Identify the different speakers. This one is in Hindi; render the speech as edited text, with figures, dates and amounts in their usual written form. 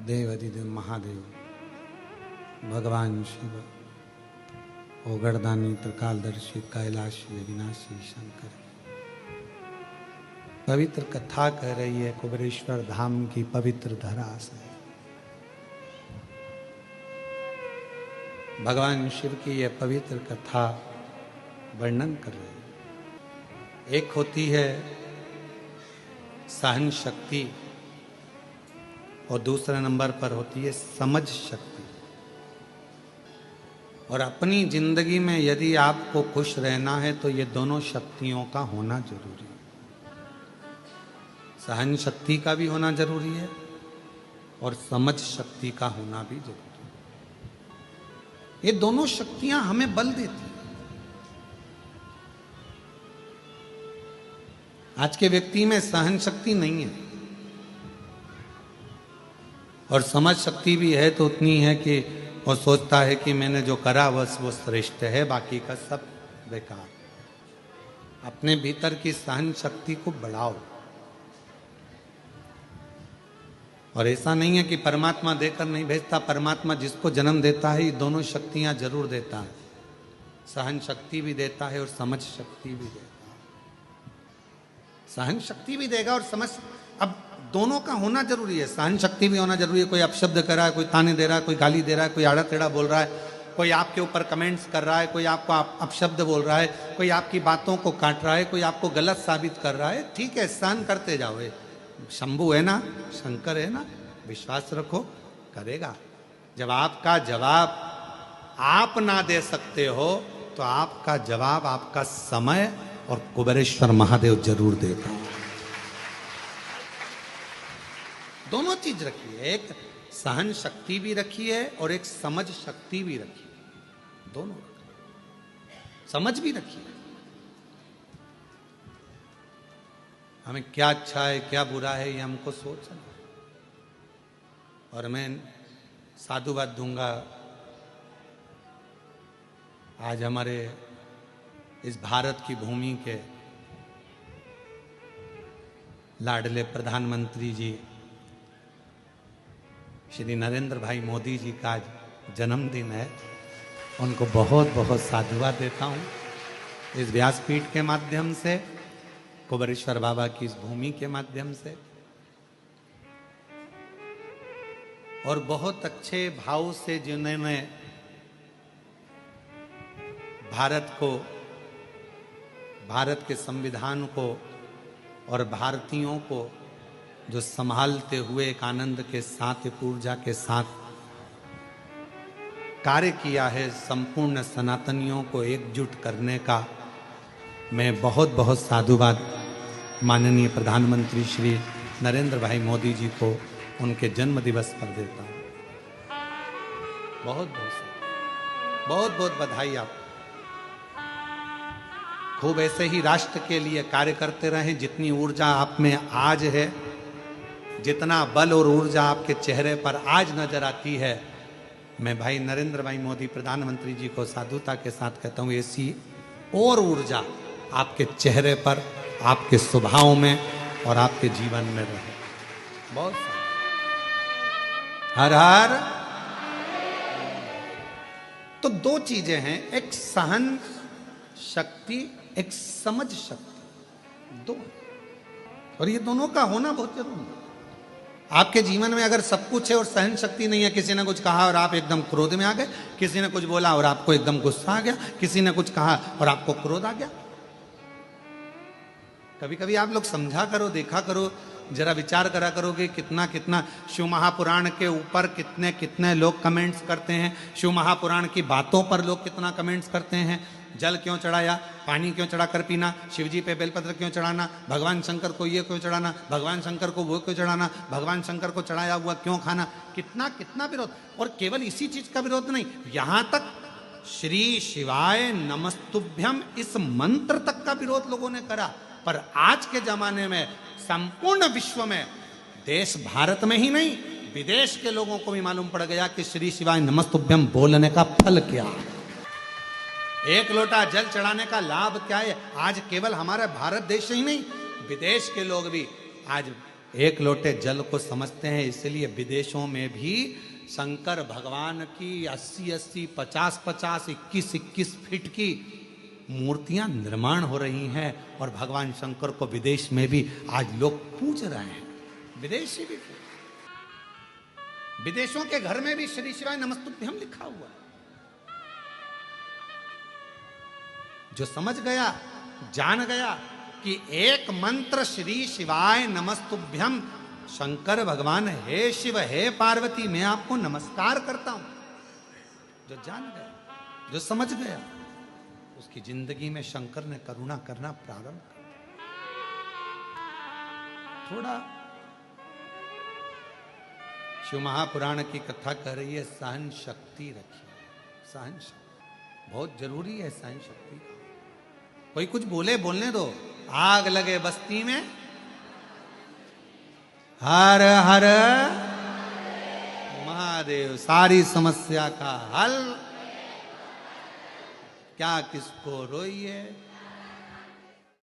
Speaker 1: देवाधिदेव महादेव भगवान शिव ओगड़दानी त्रिकालदर्शी कैलाशी अविनाशी शंकर पवित्र कथा कह रही है कुबेरेश्वर धाम की पवित्र धरा से। भगवान शिव की यह पवित्र कथा वर्णन कर रहे हैं। एक होती है सहन शक्ति और दूसरे नंबर पर होती है समझ शक्ति। और अपनी जिंदगी में यदि आपको खुश रहना है तो ये दोनों शक्तियों का होना जरूरी है। सहन शक्ति का भी होना जरूरी है और समझ शक्ति का होना भी जरूरी है। ये दोनों शक्तियां हमें बल देती हैं। आज के व्यक्ति में सहन शक्ति नहीं है और समझ शक्ति भी है तो उतनी है कि वो सोचता है कि मैंने जो करा बस वो श्रेष्ठ है, बाकी का सब बेकार। अपने भीतर की सहन शक्ति को बढ़ाओ। और ऐसा नहीं है कि परमात्मा देकर नहीं भेजता, परमात्मा जिसको जन्म देता है ये दोनों शक्तियां जरूर देता है। सहन शक्ति भी देता है और समझ शक्ति भी देता है। सहन शक्ति भी देगा और समझ, अब दोनों का होना जरूरी है। सहन शक्ति भी होना जरूरी है। कोई अपशब्द कर रहा है, कोई ताने दे रहा है, कोई गाली दे रहा है, कोई आड़ा टेढ़ा बोल रहा है, कोई आपके ऊपर कमेंट्स कर रहा है, कोई आपको अपशब्द बोल रहा है, कोई आपकी बातों को काट रहा है, कोई आपको गलत साबित कर रहा है। ठीक है, सहन करते जाओ। शंभू है ना, शंकर है ना, विश्वास रखो, करेगा। जब आपका जवाब आप ना दे सकते हो तो आपका जवाब आपका समय और कुबेरेश्वर महादेव जरूर देगा। दोनों चीज रखी है, एक सहन शक्ति भी रखी है और एक समझ शक्ति भी रखी है। दोनों समझ भी रखी है, हमें क्या अच्छा है क्या बुरा है ये हमको सोचना है। और मैं साधुवाद दूंगा आज हमारे इस भारत की भूमि के लाडले प्रधानमंत्री जी श्री नरेंद्र भाई मोदी जी का आज जन्मदिन है। उनको बहुत बहुत साधुवाद देता हूँ इस व्यासपीठ के माध्यम से, कुबेरेश्वर बाबा की इस भूमि के माध्यम से। और बहुत अच्छे भाव से जिन्होंने भारत को, भारत के संविधान को और भारतीयों को जो संभालते हुए एक आनंद के साथ, एक ऊर्जा के साथ कार्य किया है संपूर्ण सनातनियों को एकजुट करने का, मैं बहुत बहुत साधुवाद माननीय प्रधानमंत्री श्री नरेंद्र भाई मोदी जी को उनके जन्म दिवस पर देता हूं। बहुत बहुत बहुत बधाई। आप खूब ऐसे ही राष्ट्र के लिए कार्य करते रहें। जितनी ऊर्जा आप में आज है, जितना बल और ऊर्जा आपके चेहरे पर आज नजर आती है, मैं भाई नरेंद्र भाई मोदी प्रधानमंत्री जी को साधुता के साथ कहता हूं ऐसी और ऊर्जा आपके चेहरे पर, आपके स्वभाव में और आपके जीवन में रहे। बहुत हर हर। तो दो चीजें हैं, एक सहन शक्ति, एक समझ शक्ति, दो। और ये दोनों का होना बहुत जरूरी है। आपके जीवन में अगर सब कुछ है और सहन शक्ति नहीं है, किसी ने कुछ कहा और आप एकदम क्रोध में आ गए, किसी ने कुछ बोला और आपको एकदम गुस्सा आ गया, किसी ने कुछ कहा और आपको क्रोध आ गया। कभी कभी आप लोग समझा करो, देखा करो, जरा विचार करा करोगे कितना कितना शिव महापुराण के ऊपर कितने कितने लोग कमेंट्स करते हैं। शिव महापुराण की बातों पर लोग कितना कमेंट्स करते हैं। जल क्यों चढ़ाया, पानी क्यों चढ़ाकर पीना, शिवजी पे बेलपत्र क्यों चढ़ाना, भगवान शंकर को ये क्यों चढ़ाना, भगवान शंकर को वो क्यों चढ़ाना, भगवान शंकर को चढ़ाया हुआ क्यों खाना। कितना कितना विरोध। और केवल इसी चीज का विरोध नहीं, यहां तक श्री शिवाय नमस्तुभ्यम इस मंत्र तक का विरोध लोगों ने करा। पर आज के जमाने में संपूर्ण विश्व में, देश भारत में ही नहीं विदेश के लोगों को भी मालूम पड़ गया कि श्री शिवाय नमस्तुभ्यम बोलने का फल क्या है, एक लोटा जल चढ़ाने का लाभ क्या है। आज केवल हमारा भारत देश ही नहीं, विदेश के लोग भी आज एक लोटे जल को समझते हैं। इसलिए विदेशों में भी शंकर भगवान की 80-80, 50-50, 21-21 फीट की मूर्तियां निर्माण हो रही हैं और भगवान शंकर को विदेश में भी आज लोग पूज रहे हैं। विदेशी भी, विदेशों के घर में भी श्री शिवाय नमस्तुभ्यम लिखा हुआ है। जो समझ गया, जान गया कि एक मंत्र श्री शिवाय नमस्तुभ्यम, शंकर भगवान हे शिव हे पार्वती मैं आपको नमस्कार करता हूं, जो जान गया, जो समझ गया, उसकी जिंदगी में शंकर ने करुणा करना प्रारंभ कर दिया। थोड़ा शिव महापुराण की कथा कह रही है सहन शक्ति रखिए, सहन शक्ति बहुत जरूरी है। सहन शक्ति कोई कुछ बोले बोलने दो, आग लगे बस्ती में हर हर महादेव, सारी समस्या का हल, क्या किसको रोइए